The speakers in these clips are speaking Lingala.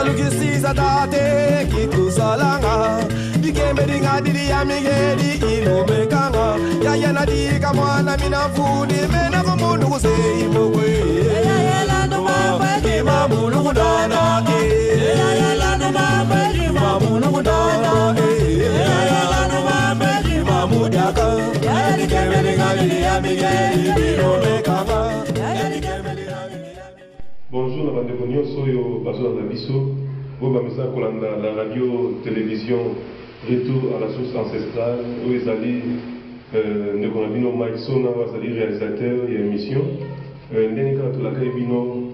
lukisiza tate kikusalanga dikembedinga dili ya migedi ilumekanga yayena dika mwana minafuni mena kumundu kusei mokwe yayela numamba kima mulu kudana yayela numamba kima mulu kudana yayela numamba kima mudaka yayela dikembedinga dili ya migedi ilumekanga. Bonjour, la bande de Soyo, Bazo Nabiso, Bobamisa Kolanda, la radio-télévision Retour à la source ancestrale, où ils allaient, Nekonabino Mike Sona, Wazali réalisateur et émission. Ndenika Tolaka Ebino,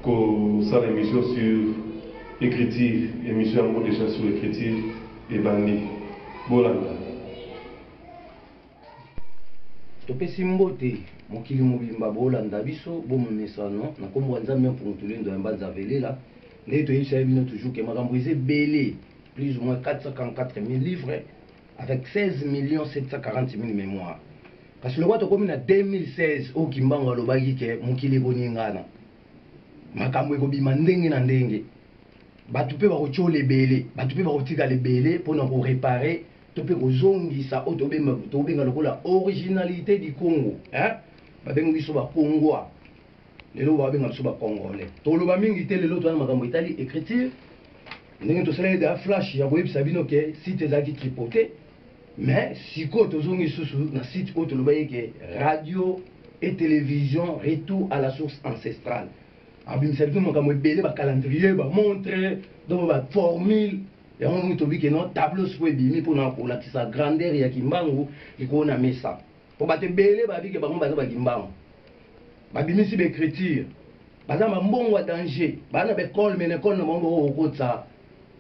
ko sa l'émission sur écriture, émission en mot déjà sur écriture et bandi. Bolanda. Topesi mbote mokili mobimba bolanda biso bomemesano na kombo nzambe mpungutulendo ya mbanza velela nde toyebisa bino toujours ke makambo eza ebele plus ou moins 444 000 livres avec 16 740 000 mémoires kasi lokwa tokomi na 2016 oyo kimbango alobaki ke mokili ekoningana makambo ekobima ndenge na ndenge bato mpe bakotiola ebele bato mpe bakotikala ebele mpona korepare topé kozongisa o tobenga lokola originalité du Congo hein babenga biso ba Congois lelo babenga biso ba Congolais toloba mingi te lelo twana makambo itali écriture ndenge tosala de flash ya koyebisa bino ke site ezaki tripoté mais siko tozongi susu na site o toloba yeke radio et télévision retour à la source ancestrale abimisa biso makambo ebele ba calendrier ba montre donc ba formule et on tobi que non tableau soit bimi pour la sa grandeur ya kimbangu ikona mesa pour bate belé babi ke bango baza ba kimbangu babimi si écriture baza mbongo wa danger bana be col mais école na bango okotsa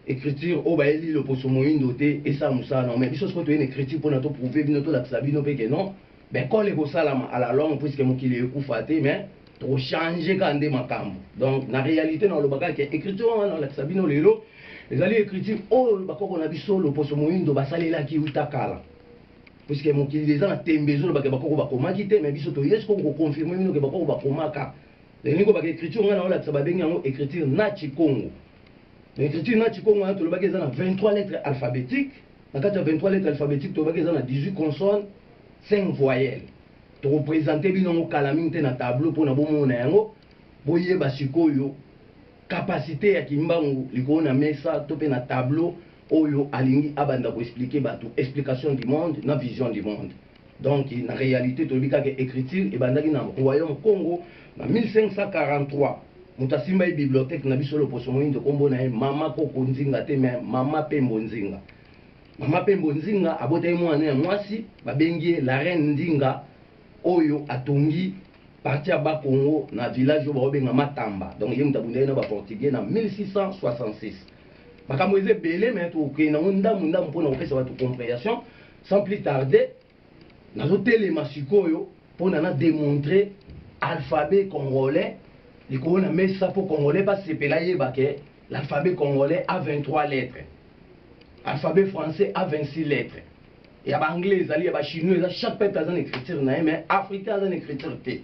écriture o ba eli le poso moindo te et ça musa non mais biso ko to une écriture pour na to prouver bino to la sabino pe que non be col e ko sala à la longue puisque mokili ekufa te mais to changer kande makambo donc na réalité na lo baka ke écriture na la sabino lelo les alliés écriture oh bakoko na biso le poso moindo basalela ki utakala puisque mokili les gens tembezo le bakoko bakomaki te mais biso to yesko ko confirmer mino ke bakoko bakomaka les ningo baka écriture ngana wala tsaba bengi yango écriture na Chikongo l'écriture na Chikongo na to le baka na 23 lettres alphabétiques na kati ya 23 lettres alphabétiques to baka na 18 consonnes 5 voyelles to représenter bino ngo kala mingi te na tableau pour na bomona yango boye basikoyo capacité ya kimbangu likona na mesa to pe na tableau oyo alingi abanda ko expliquer bato explication du monde na vision du monde donc na réalité to bika ke écriture e bandaki na royaume Congo na 1543 mutasimba e bibliothèque na biso le poso moindo kombo na mama koko nzinga te mais mama pembo nzinga mama pembo nzinga abota mwana ya mwasi babengi la reine ndinga oyo atongi parti à Bakongo na village au Baobenga Matamba donc yemu tabundé na ba portugais na 1666 makambo eze belé mais to ke na ndamunda mpona kopesa ba compréhension sans plus tarder nazo telema sikoyo pona na démontrer alphabet congolais likona mesa po congolais pas sepela yeba ke l'alphabet congolais a 23 lettres alphabet français a 26 lettres et à anglais ali ya ba chinois chaque peuple a une écriture na mais africain a une écriture té.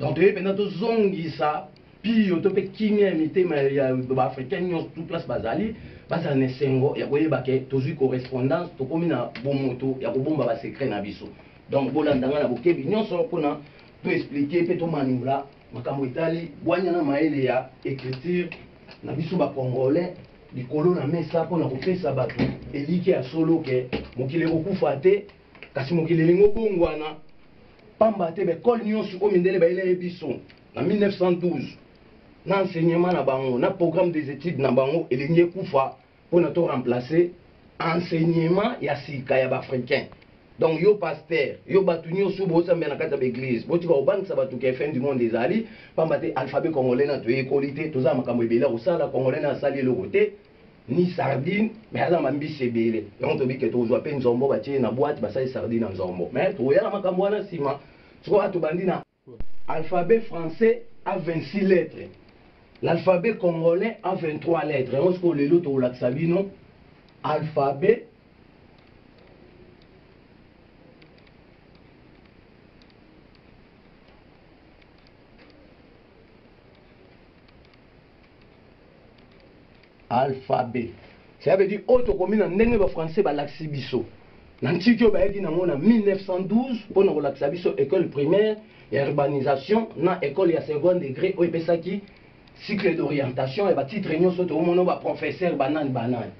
Donc, tu es pendant tout zongisa, puis tu peux kimia imiter, mais il y a des Africains qui ont tout place basali, parce que sengo, il y a quoi baké, toujours correspondance, tu comme na bon moto, il y a bon baba secret na biso. Donc, bolandanga na boké, nous sommes pour na peut expliquer, peut tout manibula, makambo itali, boanya na maele ya écriture, na biso ba congolais, likolo na mesa pour na kopesa bato, eliki ya solo ke mokile kokufa te, kasi mokile lingo bongwana. Pamba te be kol nyonso o mindele ba ile biso na 1912 na enseignement na bango na programme des études na bango elingi kufa pour na to remplacer enseignement ya sika ya africain donc yo pasteur yo batu nyonso bo samba na kata l'église bo tika obangisa batu ke fin du monde ezali pamba te alphabet congolais na to écolité to za makambo ebele ko sala congolais na sali le côté ni sardine mais ala mambisi ebele donc to bike to zo pe nzombo ba tie na boîte ba sali sardine na nzombo mais to ya na makambo na sima. Alphabet français a 26 lettres. L'alphabet congolais a 23 lettres. On se connaît l'autre au Sabino. Alphabet alphabet. Ça veut dire autre commune en français balaxi biso. Nantiki obayaki nango na 1912 pour na relaxa biso école primaire et urbanisation na école ya second degré o epesaki cycle d'orientation et ba titre nyonso to mono ba professeur banane.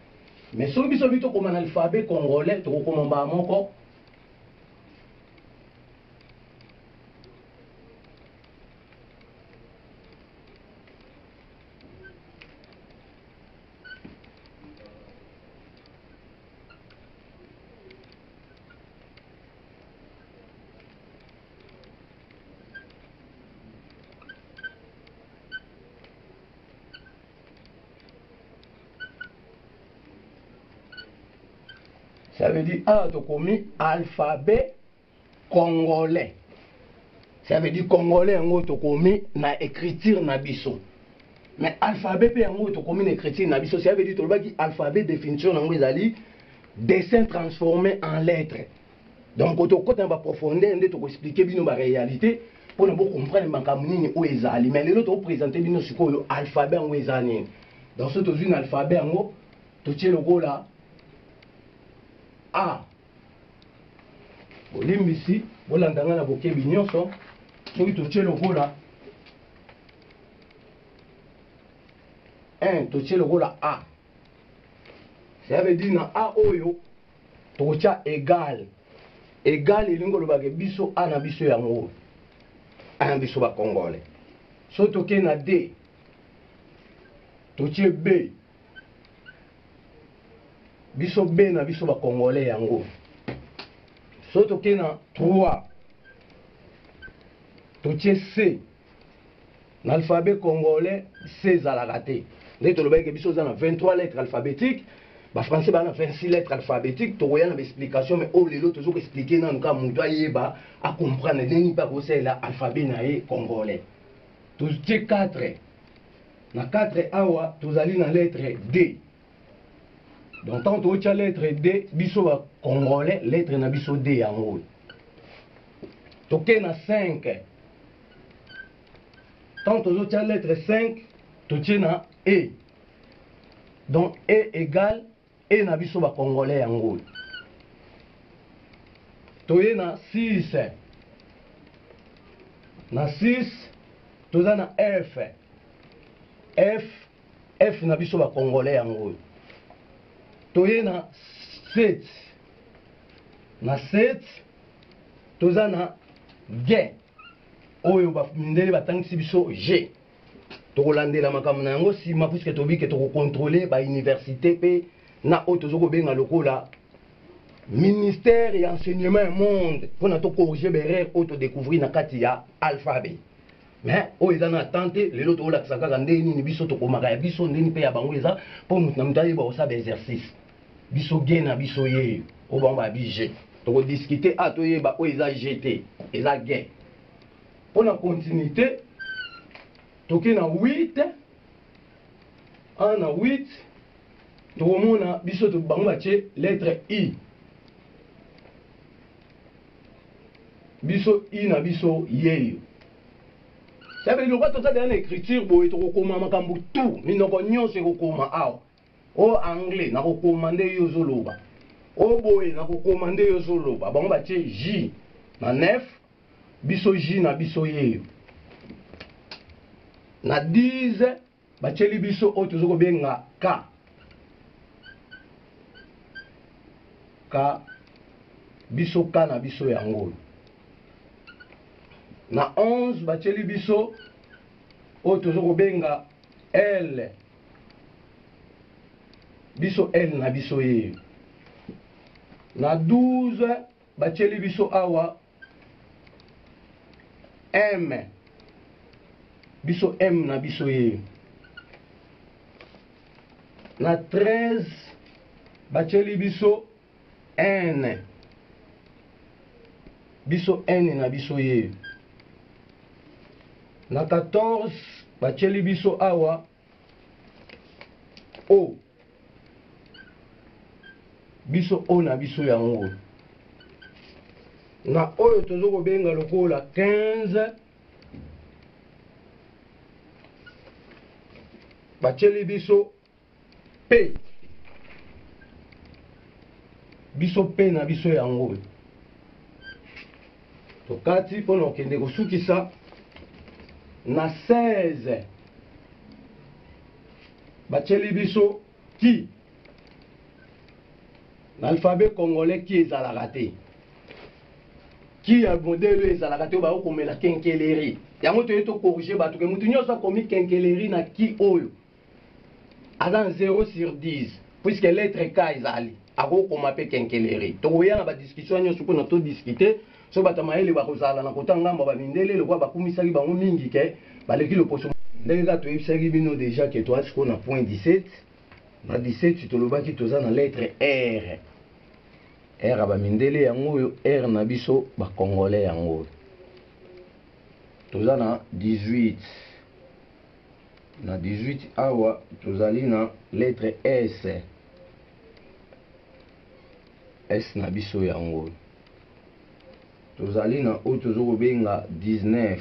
Mais so biso bito comme alphabet congolais to ko mamba moko. Ça veut dire alphabet congolais. Ça veut dire congolais en autre commis na écriture na biso. Mais alphabet pe en autre commis na écriture na biso. Ça veut dire que alphabet définition na ngwezali dessin transformé en lettres. Donc quand on va profondeur on doit expliquer bino ba réalité pour nous comprendre makambo nini o ezali. Mais les autres présenter bino sikoyo alphabet en ngwezani. Dans ce une alphabet en haut to tie logo là A. Bolimbisi, bolandanga na bokebi nyonso, soki totie logo la 1, totie logo la A. Ça veut dire na A oyo, totia égal. Égal elingo lobake biso A na biso yango. A na biso ba congolais. So toke na D, totie B. Biso B na biso ba congolais yango. So toke na 3. Totie C. Na alphabet congolais C zalaka te. Nde tolobaki biso za na 23 lettres alphabétiques. Ba français ba na 26 lettres alphabétiques. Tokoya na explication mais au lelo tozo expliquer na nka mutu ayeba a comprendre neni pa ko la alphabet na e congolais. Totie 4. Na 4 awa tozali na lettre D. Donc tant que tu as lettre D, biso va congolais, lettre na biso D en haut. Toke na 5. Tant que tu as lettre 5, tu na E. Donc E égale E na biso va congolais en haut. Tu na 6. Na 6, tu na F. F na biso va congolais en haut. Toye na 7. Na 7, toza na G. Oyo ba mindele batangisi biso G. Tokolandela makambo na yango sima puisque tobi ke toko contrôler ba université pe na o tozoko benga lokola ministère et enseignement monde pour na to corriger berrer auto découvrir na kati ya alphabet. Mais o eza na tante lelo to la tsaka ndeni ni biso to komaka ya biso ndeni pe ya bango eza pour nous na mutayi ba osa ba exercice. Biso gena biso ye o bamba bije to discuter ato ye ba o eza GT eza gain. Pour la continuité toke na 8 ana 8 to mona biso to bango ba che lettre I. Biso I na biso ye. Ça veut dire que tu as une écriture pour être recommandé comme tout, mais nous connaissons recommandé. Au anglais, nous recommandé yozoloba. Au boy, nous recommandé yozoloba. Bon, bah tiens J, na 9, biso J na biso ye. Na 10, bah tiens biso au toujours bien na K. K, biso K na biso yango. Na 11 bacheli biso o tozoko benga L biso L na biso ye. Na 12 bacheli biso awa M biso M na biso ye. Na 13 bacheli biso N biso N na biso ye. Na 14, bacheli biso awa O. Biso O na biso yango. Na oyo tozoko benga lokola 15. Bacheli biso P biso P na biso yango tokati mpona okende kosukisa na 16 batieli biso ki l'alphabet congolais ki ezalaka te ki ya modele ezalaka te oyo baokomela kenkeleri yango toye tokorige bato ke motu nyonso akomi kenkeleri na ki oyo aza 0 sur 10 puisque lettre K ezali akokoma mpe kenkeleri tokoya na badiscussion nyonso mpona todiskute so bato mayele bakozala na kota ngambo bamindele lokwa bakumisaki bango mingi ke baleki loposo ndenge kaka toyebisaki bino déjà ke toasi ko na point 17 na 17 tolobaki toza na lettre R R bamindele yango oyo R na biso bakongolais yango oyo toza na 18 na 18 awa tozali na lettre S S na biso yango oyo tozali na oyo tozokobenga 19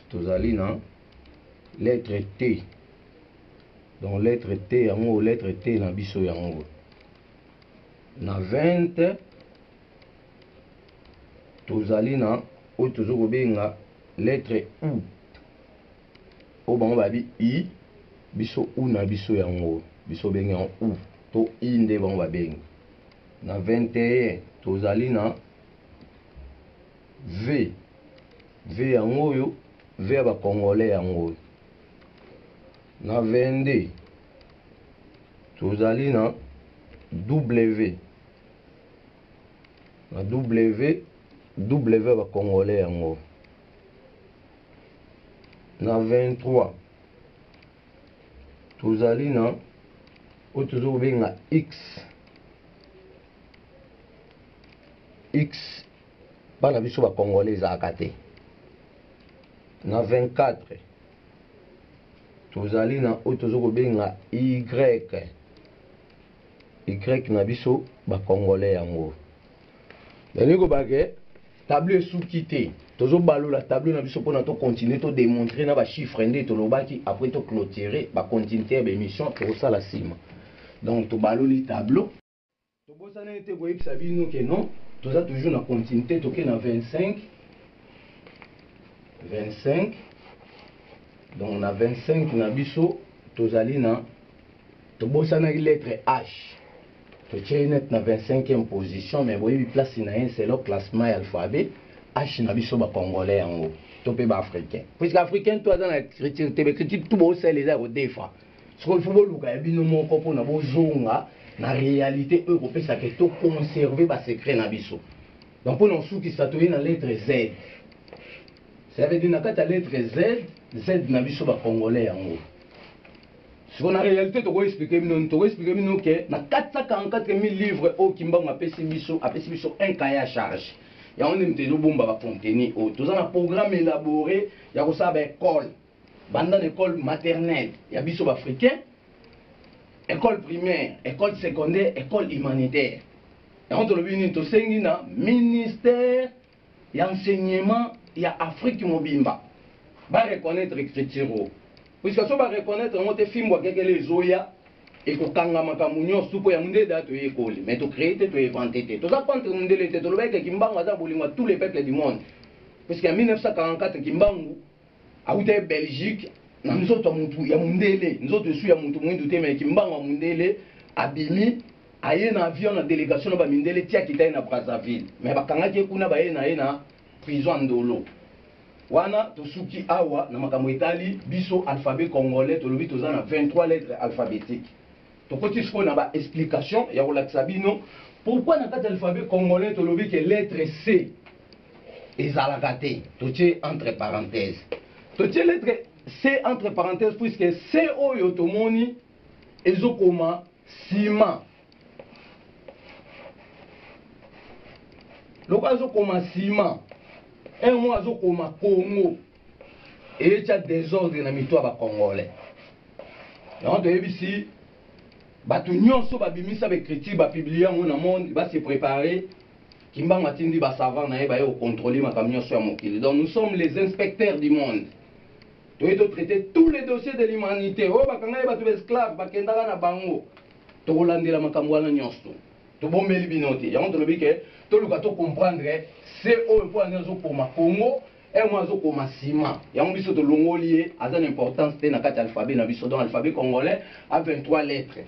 tozali na lettre T donc lettre T yango lettre T na biso yango na 20 tozali na oyo tozokobenga lettre U oyo bango babi I biso U na biso yango biso bengi yango U to I nde bango babengi na 21 tozali na V V yango oyo V ya bakongolais yango oyo na 22 tozali na W na W bakongolais yango na 23 tozali na oyo tozokobenga X bana biso bakongolais ezalaka te na 24 tozali na oyo tozokobenga Y na biso bakongolais yango ndenge kobake tableau esuki te tozobalola tableau na biso mpona tocontinue todémontrer na bachiffre nde tolobaki après toclôturer bacontinuité ya bémission tokosala nsima donc tobaloli tableau tobosana ete koyebisa bino ke non toza toujours na continuité toke na 25 donc na 25 na biso tozali na tobosanaki lettre H totie net na 25e position mais boyebi place na ye c'est le classement ya alphabet H na biso bakongolais yango to mpe baafricain puisque africain to aza na écriture te baécriture tu bosala eza kodefa soki ifo boluka ya bino moko mpona bozonga na réalité oyo kopesaka toconserve basecret na biso donc mpona osukisa toye na lettre Z ça veut dire na kati ya lettre Z na biso bakongolais yango siko na réalité tokoexplike bino ke na 444 000 livres oyo kimbango apesi biso un cahier à charge yango nde moto ezobomba bacontenu oyo toza na programme élaboré ya kosala baécole banda na école maternelle ya biso baafricain école primaire école secondaire école humanitaire yango tolobi nini tosengi na ministère ya enseignement ya Afrique mobimba bareconnaître écriture oyo puisque so bareconnaître yango te fimbo akekele ezoya ekokanga makambo nyonso mpo ya mundele da toyekoli mais tocrée te toinvente te toza contre mundele te tolobaki kimbangu aza bolingo ya tous les peuples du monde puisque en 1944 kimbangu awuta Belgique na nzoto ya mundele nzoto esu ya muntu mwindu te mais kimbangu ya mundele abimi aye na avion na délégation na bamindele tia kita na Brazzaville mais bakangaki kuna baye na ye na prison ndolo wana tosuki awa na makambo etali biso alphabet congolais tolobi toza na 23 lettres alphabétiques tokoti siko na ba explication ya kolakisa bino pourquoi na kati alphabet congolais tolobi ke lettre C ezalaka te totie entre parenthèses totie lettre C entre parenthèses puisque C oyo tomoni ezokoma ciment loko azokoma ciment un mois azokoma Congo et il y a désordre na mito ba congolais donc toyebisi bato nyonso babimisa baécriture bapublie yango na monde base préparer kimbango atindi basavant na ye baye ocontrôler makambo nyonso ya mokili donc nous sommes les inspecteurs du monde Tu dois traiter tous les dossiers de l'humanité. Oh, bakanga ba tu esclave, bakenda na bango. To landela makambo na nyonso. To bombeli binote. Ya on te le dit que to luka to comprendre c'est au point de pour ma Congo et moi zo pour ma ciment. Ya on biso to longolier a une importance te na kati alphabet na biso dans alphabet congolais a 23 lettres.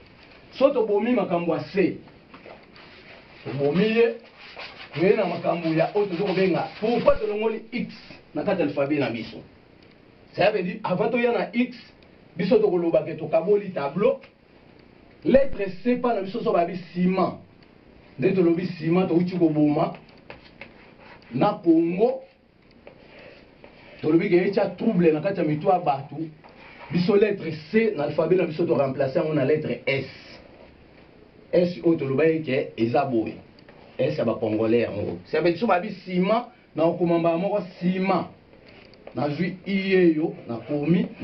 So to bomi makambo C. To bomi tu na makambo ya auto zo benga. Pourquoi to longoli X na kati alphabet na biso? Ça veut dire, avant de y en a X, biso to koloba ke to kaboli tableau, lettre C pas na biso so ba bi ciment. Dès to lobi ciment to uti ko boma na Congo. To lobi ke echa trouble na kati mitu abatu. Biso lettre C na alphabet na biso to remplacer on na lettre S. S o to loba ke ezaboy. S ba congolais en. Ça veut dire so ba bi ciment na okomamba moko ciment. Na jui iyeyo na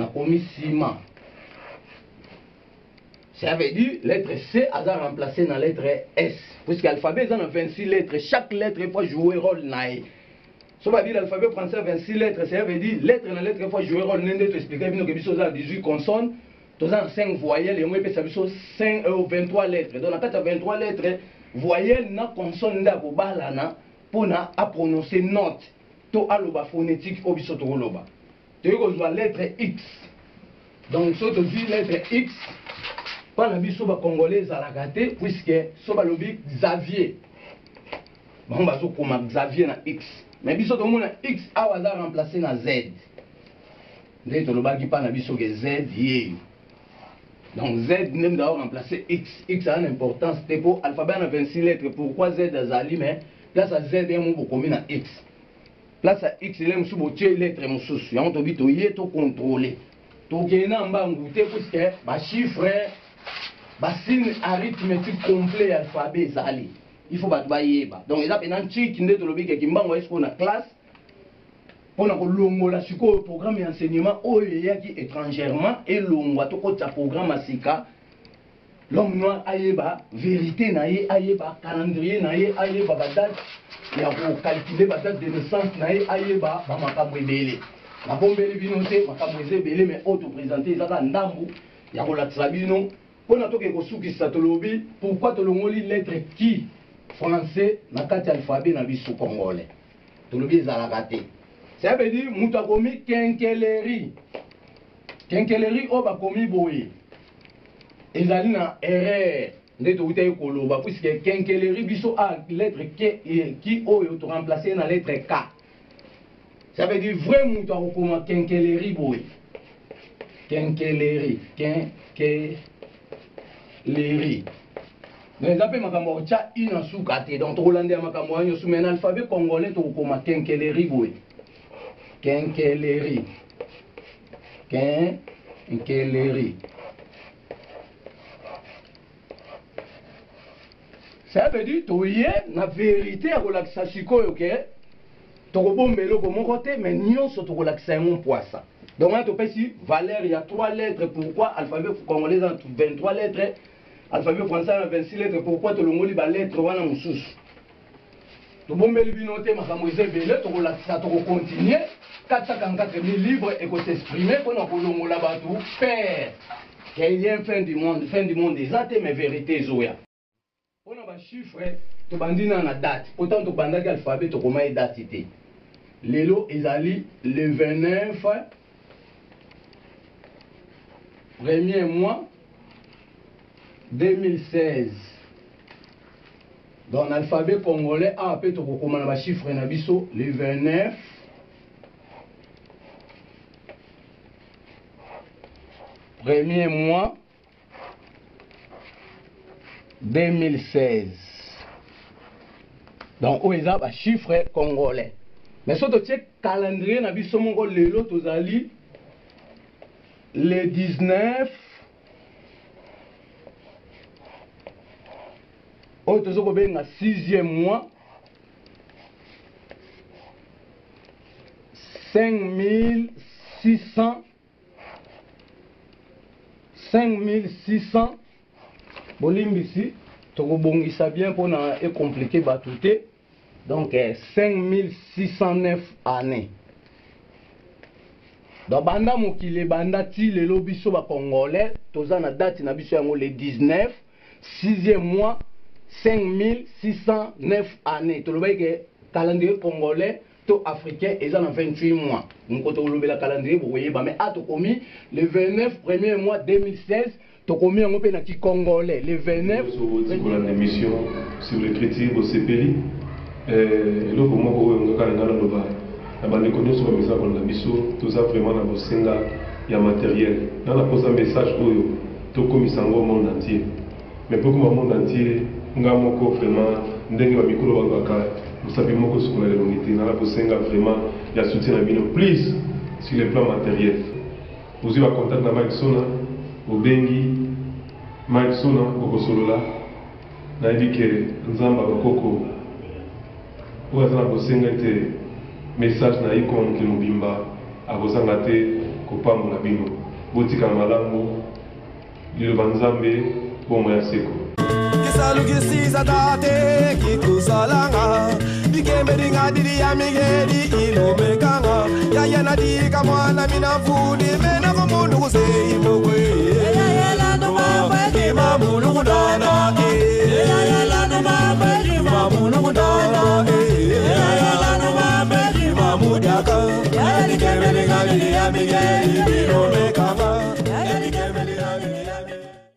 komi ciment. Ça veut dire lettre C a remplacé dans lettre S. Puisque l'alphabet a 26 lettres, chaque lettre faut jouer rôle naï. Ça veut dire l'alphabet français a 26 lettres, ça veut dire lettre na lettre faut jouer rôle. N'ende te expliquer bien que biso a 18 consonnes, tous en 5 voyelles et moi peut ça biso 23 lettres. Donc na 23 lettres, voyelle na consonne nda ko balana pour na a prononcer note. To aloba phonétique obiso to loba. Tu as lettre X. Donc so to dis lettre X pas na biso ba congolais à la gâté puisque so ba lobi Xavier. Bon ba so comme Xavier na X. Mais biso to mona X a waza remplacer na Z. Ndé to loba ki pas na biso que Z yé. Donc Z même d'avoir remplacer X. X a une importance c'est pour alphabet na 26 lettres. Pourquoi Z azali mais place à Z et mon beaucoup na X. Place à X, il est sous les lettres et sous. Il y a un to y to contrôler. To gena mbangouté puisque ba chiffre, ba signe arithmétique complet alphabet zali. Il faut ba yeba. Donc il a penan chi kinde to lobi ke kimbango est pour na classe. Pour na ko longola siko programme d'enseignement o yaki étrangèrement et longwa to ko ta programme asika. L'homme noir ayeba vérité na ye ayeba calendrier na ye ayeba ba date. Il y a pour calculer la date de naissance naïe ayeba ba makambo ebele na bombeli bino te makambo ebele mais auto présenter ezaka ndambu ya kolatisa bino pona toke kosukisa tolobi pourquoi tolongoli lettre qui français na kati alphabet na biso congolais tolobi ezalaka te ça veut dire mutu akomi kenkeleri o bakomi boye ezali na erreur. Puisque kenkeleri biso a lettre qui oyo to remplacer na lettre K. Ça veut dire vrai mouto a comment kenkeleri boy. Kenkeleri. Mais appelle makambo cha ina sukate donc to landé makambo anyo sous men alphabet congolais to comment kenkeleri boy. Kenkeleri. Ça veut dire que la vérité à relaxer sikoyo que to bombelo comme côté mais nyonso to relaxer mon poisson. Donc on peut ici valeur il y a 3 lettres pourquoi alphabet congolais a 23 lettres alphabet français a 26 lettres pourquoi to longoli ba lettre wana mususu. To bombeli binote makambo ezebele to relaxer to continuer 454 000 livres et ko s'exprimer pour na kolongola batu père qu'il y a fin du monde des athées mais vérité zoya. On a un chiffre, tu bandis dans la date. Autant tu bandes l'alphabet, tu commences la date. Lélo ezali le 29 premier mois 2016. Dans l'alphabet congolais, après tu commences un chiffre le 29 premier mois 2016. Donc, on a un chiffre congolais. Mais si tu check le calendrier, le 19, on a le 6e mois, 5600. Bolimbisi, Togobongisa bien pour ne compliquer batouté. Donc 5609 années. Donc banda mokile banda ti lelo biso ba congolais toza na date na biso yango le 19 6e mois 5609 années tolobai ke calendrier congolais to africain eza na 28 mois nko to lobela calendrier bo yeba mais ato komi le 29 premier mois 2016 to komi yango pe na ki congolais le 29 pour la émission sur l'écriture au CPI le moment où on a ngala loba abandi ko nyonso bamisa kolanda biso toza vraiment na bosenga ya matériel na la posa message oyo tokomisa ngo monde entier mais pour le monde entier nga moko vraiment ndenge ba mikolo bakaka musabi moko sukola longité na la posenga vraiment ya soutien na bino please sur le plan matériel vous avez contact na Mike Sona obengi Mike Sona okosolola na ebike nzamba bakoko oza na bosenga te message na ikon ke mobimba akozanga te kopambola bino botika malamu liloba nzambe bomo ya seko kisalukisiza tate kikusalanga bikembe dingadili ya migedi ilomekanga yayana dika mwana minafuni mena komundu kuseimo